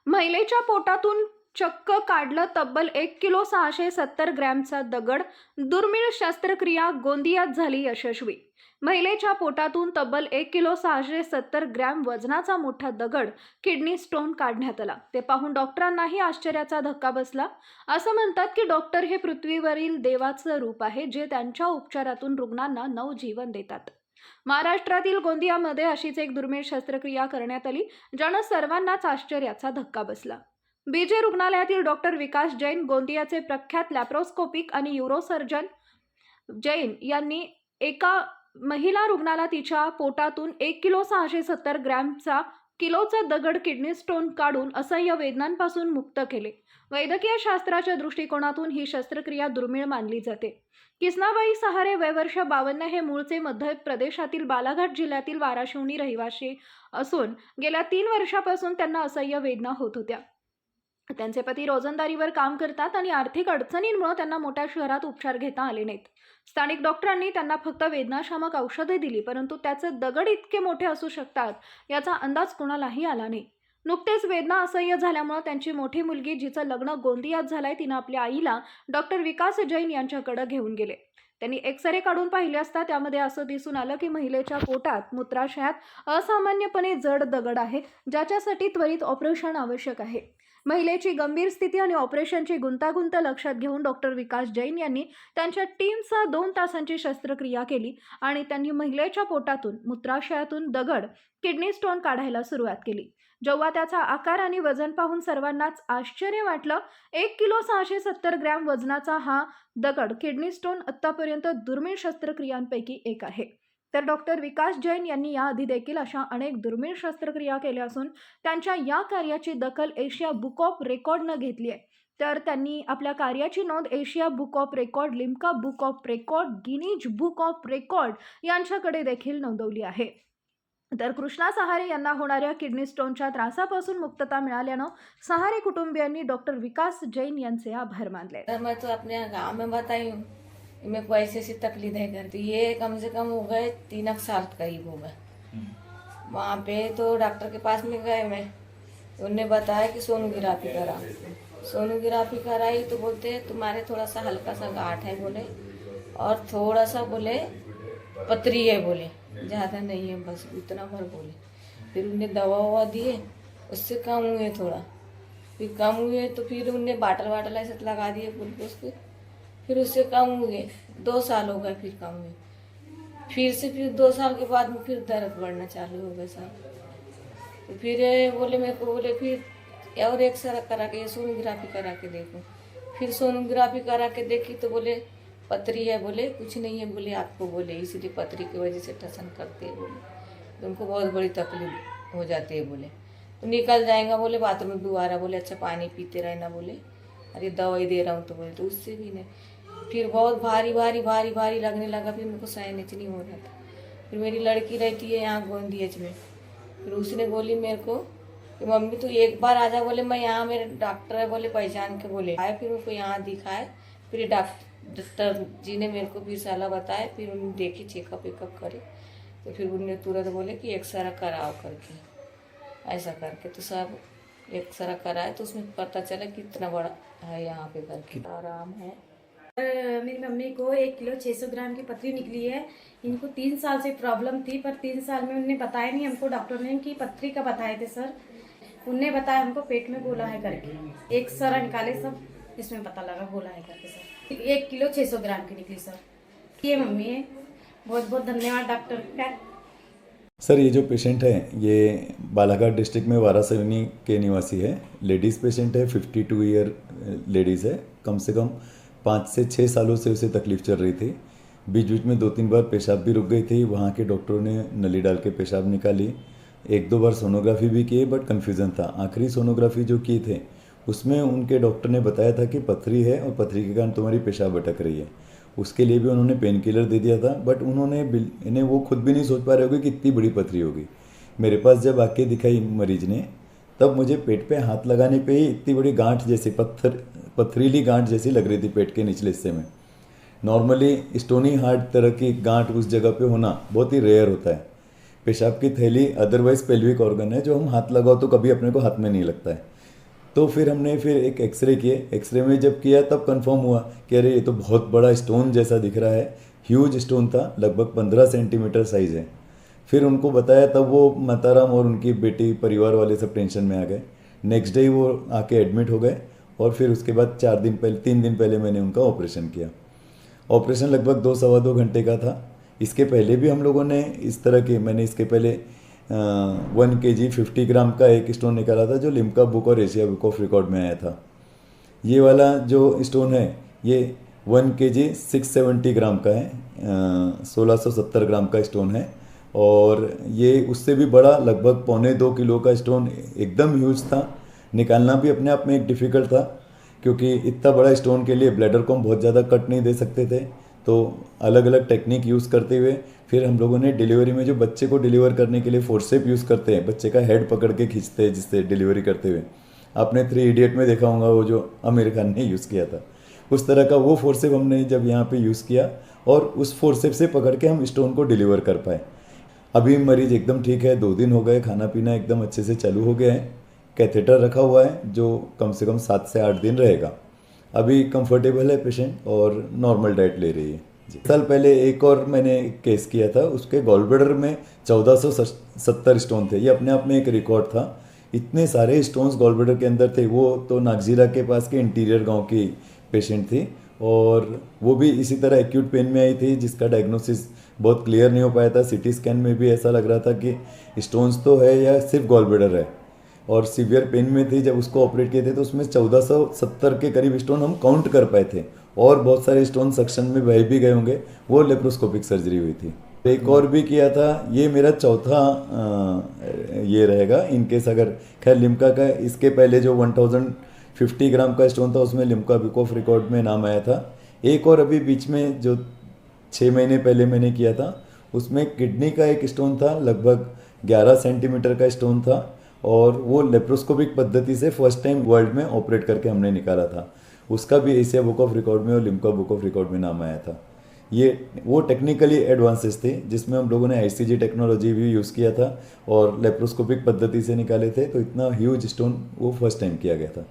महिलेच्या पोटातून चक्क काढलं तब्बल 1 किलो 670 ग्रॅमचा दगड. दुर्मिळ शस्त्रक्रिया गोंदियात झाली यशस्वी. महिलेच्या पोटातून तब्बल 1 किलो 670 ग्रॅम वजनाचा मोठा दगड, किडनी स्टोन काढण्यात आला. ते पाहून डॉक्टरांनाही आश्चर्याचा धक्का बसला. असं म्हणतात की डॉक्टर हे पृथ्वीवरील देवाचं रूप आहे, जे त्यांच्या उपचारातून रुग्णांना नवजीवन देतात. महाराष्ट्रातील गोंदियामध्ये अशीच एक दुर्मिळ शस्त्रक्रिया करण्यात आली, ज्यानं सर्वांनाच आश्चर्याचा धक्का बसला. बीजे रुग्णालयातील डॉक्टर विकास जैन, गोंदियाचे प्रख्यात लॅप्रोस्कोपिक आणि यूरोसर्जन जैन यांनी एका महिला रुग्णाला तिच्या पोटातून 1 किलो 670 ग्रॅमचा किलोचा दगड, किडनी स्टोन काढून असह्य वेदनांपासून मुक्त केले. वैद्यकीय शास्त्राच्या दृष्टिकोनातून ही शस्त्रक्रिया दुर्मिळ मानली जाते. किसनाबाई सहारे, वय वर्ष 52, हे मूळचे मध्य प्रदेशातील बालाघाट जिल्ह्यातील वाराशिवनी रहिवासी असून गेल्या 3 वर्षापासून त्यांना असह्य वेदना होत होत्या. त्यांचे पती रोजंदारीवर काम करतात आणि आर्थिक अडचणींमुळे त्यांना मोठ्या शहरात उपचार घेता आले नाहीत. स्थानिक डॉक्टरांनी त्यांना फक्त वेदनाशामक औषधे दिली, परंतु त्याचे दगड इतके मोठे असू शकतात याचा अंदाज कोणालाही आला नाही. नुकतेच वेदना असह्य झाल्यामुळे त्यांची मोठी मुलगी, जिचं लग्न गोंदियात झालंय, तिनं आपल्या आईला डॉक्टर विकास जैन यांच्याकडे घेऊन गेले. त्यांनी एक्सरे काढून पाहिले असता त्यामध्ये असं दिसून आलं की महिलेच्या पोटात, मूत्राशयात असामान्यपणे जड दगड आहे, ज्याच्यासाठी त्वरित ऑपरेशन आवश्यक आहे. महिलेची गंभीर स्थिती आणि ऑपरेशनची गुंतागुंत लक्षात घेऊन डॉक्टर विकास जैन यांनी त्यांच्या टीमसह 2 तासांची शस्त्रक्रिया केली आणि त्यांनी महिलेच्या पोटातून, मूत्राशयातून दगड, किडनी स्टोन काढायला सुरुवात केली. जेव्हा त्याचा आकार आणि वजन पाहून सर्वांनाच आश्चर्य वाटलं. 1 किलो 670 ग्रॅम वजनाचा हा दगड, किडनी स्टोन आतापर्यंत दुर्मिळ शस्त्रक्रियांपैकी एक आहे. तर डॉक्टर विकास जैन यांनी याआधी देखील अशा अनेक दुर्मिळ शस्त्रक्रिया केल्या असून त्यांच्या या कार्याची दखल एशिया बुक ऑफ रेकॉर्डनं घेतली आहे. तर त्यांनी आपल्या कार्याची नोंद Asia book of record, Limca book of record, Guinness book of record यांच्याकडे देखील नोंदवली आहे. तर कृष्णा सहारे यांना होणाऱ्या किडनी स्टोनच्या त्रासापासून मुक्तता मिळाल्यानं सहारे कुटुंबियांनी डॉक्टर विकास जैन यांचे आभार मानले. सर, मैं तो अपने गांव में बताई हूँ, मेरे को ऐसी ऐसी तकलीफ है करती, ये कम से कम हो गए 3 साल करीब हो गए। वहाँ पे तो डॉक्टर के पास में गए, मैं उन्होंने बताया कि सोनोग्राफी करा। सोनोग्राफी कराई तो बोलते हैं तुम्हारे थोड़ा सा हल्का सा गांठ है बोले, और थोड़ा सा बोले पतरी है बोले, ज़्यादा नहीं है, बस इतना भर बोले। फिर उन्हें दवा ववा दिए, उससे कम हुए थोड़ा, फिर कम हुए तो फिर उन्हें बाटल वाटल ऐसे लगा दिए बोल के उसके, फिर उससे कम हुए। 2 साल हो गए, फिर कम हुए, फिर 2 साल के बाद में फिर दर्द बढ़ना चालू हो गया साहब। तो फिर बोले मेरे को, बोले फिर और एक्सरे करा के, सोनोग्राफी करा के देखो। फिर सोनोग्राफी करा के देखी तो बोले पथरी है, बोले कुछ नहीं है बोले आपको, बोले इसलिए पथरी की वजह से टसन करते हैं बोले, तो उनको बहुत बड़ी तकलीफ हो जाती है बोले, तो निकल जाएगा बोले बाथरूम में दोबारा, बोले अच्छा पानी पीते रहना बोले, अरे दवाई दे रहा हूँ तो बोले, तो उससे भी नहीं। फिर बहुत भारी भारी भारी भारी लगने लगा, फिर मेरे को सहन नहीं हो रहा था। फिर मेरी लड़की रहती है यहाँ गोंदिया में, फिर उसने बोली मेरे को कि मम्मी तू एक बार आ जा, बोले मैं यहाँ मेरे डॉक्टर है बोले पहचान के, बोले आए। फिर उनको यहाँ दिखाए, फिर डॉक्टर जी ने मेरे को फिर सलाह बताए, फिर उन्होंने देखी, चेकअप वेकअप करे, तो फिर उन्होंने तुरंत बोले कि एक्सरा कराओ करके, ऐसा करके तो सब एक्सरा कराए, तो उसमें पता चला कितना बड़ा है यहाँ पे करके, आराम है। मेरी मम्मी को 1 किलो 600 ग्राम की पथरी निकली है। इनको 3 साल से प्रॉब्लम थी, पर 3 साल में उन्होंने बताया नहीं हमको, डॉक्टर ने कि पथरी का बताए थे सर। उनने बताया हमको पेट में गोला है करके, एक सरा निकाले सब, इसमें पता लगा गोला है करके सर। 1 किलो 600 ग्राम की निकली सर। ये मम्मी है, बहुत बहुत धन्यवाद डॉक्टर का। सर, ये जो पेशेंट है ये बालाघाट डिस्ट्रिक्ट में वारासिवनी के निवासी है। लेडीज़ पेशेंट है, 52 ईयर लेडीज़ है। कम से कम 5 से 6 सालों से उसे तकलीफ़ चल रही थी। बीच बीच में 2-3 बार पेशाब भी रुक गई थी। वहाँ के डॉक्टरों ने नली डाल के पेशाब निकाली, 1-2 बार सोनोग्राफी भी की, बट कन्फ्यूज़न था। आखिरी सोनोग्राफी जो की थे उसमें उनके डॉक्टर ने बताया था कि पथरी है और पथरी के कारण तुम्हारी पेशाब अटक रही है। उसके लिए भी उन्होंने पेन किलर दे दिया था, बट इन्हें वो खुद भी नहीं सोच पा रहे होगे कि इतनी बड़ी पथरी होगी। मेरे पास जब आके दिखाई मरीज ने, तब मुझे पेट पे हाथ लगाने पे ही इतनी बड़ी गांठ जैसी, पथरीली गांठ जैसी लग रही थी पेट के निचले हिस्से में। नॉर्मली स्टोनी हार्ट तरह की गांठ उस जगह पे होना बहुत ही रेयर होता है। पेशाब की थैली अदरवाइज पेल्विक ऑर्गन है, जो हम हाथ लगाओ तो कभी अपने को हाथ में नहीं लगता है। तो फिर हमने फिर एक एक्सरे किए। एक्सरे में जब किया तब कंफर्म हुआ कि अरे ये तो बहुत बड़ा स्टोन जैसा दिख रहा है। ह्यूज स्टोन था, लगभग 15 सेंटीमीटर साइज़ है। फिर उनको बताया तब वो माताराम और उनकी बेटी परिवार वाले सब टेंशन में आ गए। नेक्स्ट डे वो आके एडमिट हो गए और फिर उसके बाद 3 दिन पहले मैंने उनका ऑपरेशन किया। ऑपरेशन लगभग 2-2.25 घंटे का था। इसके पहले भी हम लोगों ने इस तरह के, मैंने इसके पहले 1 kg 50 ग्राम का एक स्टोन निकाला था जो लिम्का बुक और एशिया बुक ऑफ रिकॉर्ड में आया था। ये वाला जो स्टोन है ये 1 kg 670 ग्राम का है, 1670 ग्राम का स्टोन है। और ये उससे भी बड़ा, लगभग 1.25 किलो का स्टोन, एकदम ह्यूज था। निकालना भी अपने आप में एक डिफ़िकल्ट था क्योंकि इतना बड़ा स्टोन के लिए ब्लैडर को हम बहुत ज़्यादा कट नहीं दे सकते थे। तो अलग अलग टेक्निक यूज़ करते हुए फिर हम लोगों ने डिलीवरी में जो बच्चे को डिलीवर करने के लिए फोर्सेप यूज़ करते हैं, बच्चे का हेड पकड़ के खींचते हैं जिससे डिलीवरी करते हुए, आपने 3 इडियट में देखा होगा वो जो आमिर खान ने यूज़ किया था, उस तरह का वो फोर्सेप हमने जब यहाँ पे यूज़ किया और उस फोर्सेप से पकड़ के हम स्टोन को डिलीवर कर पाए। अभी मरीज एकदम ठीक है, 2 दिन हो गए, खाना पीना एकदम अच्छे से चालू हो गया है। कैथेटर रखा हुआ है जो कम से कम 7 से 8 दिन रहेगा। अभी कंफर्टेबल है पेशेंट और नॉर्मल डाइट ले रही है। साल पहले एक और मैंने केस किया था, उसके गॉलब्लैडर में 1470 स्टोन थे। ये अपने आप में एक रिकॉर्ड था। इतने सारे स्टोन्स गॉलब्लैडर के अंदर थे। वो तो नागजीरा के पास के इंटीरियर गांव की पेशेंट थी और वो भी इसी तरह एक्यूट पेन में आई थी जिसका डायग्नोसिस बहुत क्लियर नहीं हो पाया था। सिटी स्कैन में भी ऐसा लग रहा था कि स्टोन्स तो है या सिर्फ गॉलब्लैडर है, और सीवियर पेन में थी। जब उसको ऑपरेट किए थे तो उसमें 1470 के करीब स्टोन हम काउंट कर पाए थे और बहुत सारे स्टोन सक्शन में बह भी गए होंगे। वो लेप्रोस्कोपिक सर्जरी हुई थी। एक और भी किया था, ये मेरा चौथा ये रहेगा इनकेस अगर, खैर लिम्का का इसके पहले जो 1050 ग्राम का स्टोन था उसमें लिम्का बुक ऑफ रिकॉर्ड में नाम आया था। एक और अभी बीच में जो 6 महीने पहले मैंने किया था उसमें किडनी का एक स्टोन था, लगभग 11 सेंटीमीटर का स्टोन था और वो लेप्रोस्कोपिक पद्धति से फर्स्ट टाइम वर्ल्ड में ऑपरेट करके हमने निकाला था। उसका भी एशिया बुक ऑफ रिकॉर्ड में और लिम्का बुक ऑफ रिकॉर्ड में नाम आया था। ये वो टेक्निकली एडवांसेस थे जिसमें हम लोगों ने आईसीजी टेक्नोलॉजी भी यूज़ किया था और लेप्रोस्कोपिक पद्धति से निकाले थे। तो इतना ह्यूज स्टोन वो फर्स्ट टाइम किया गया था।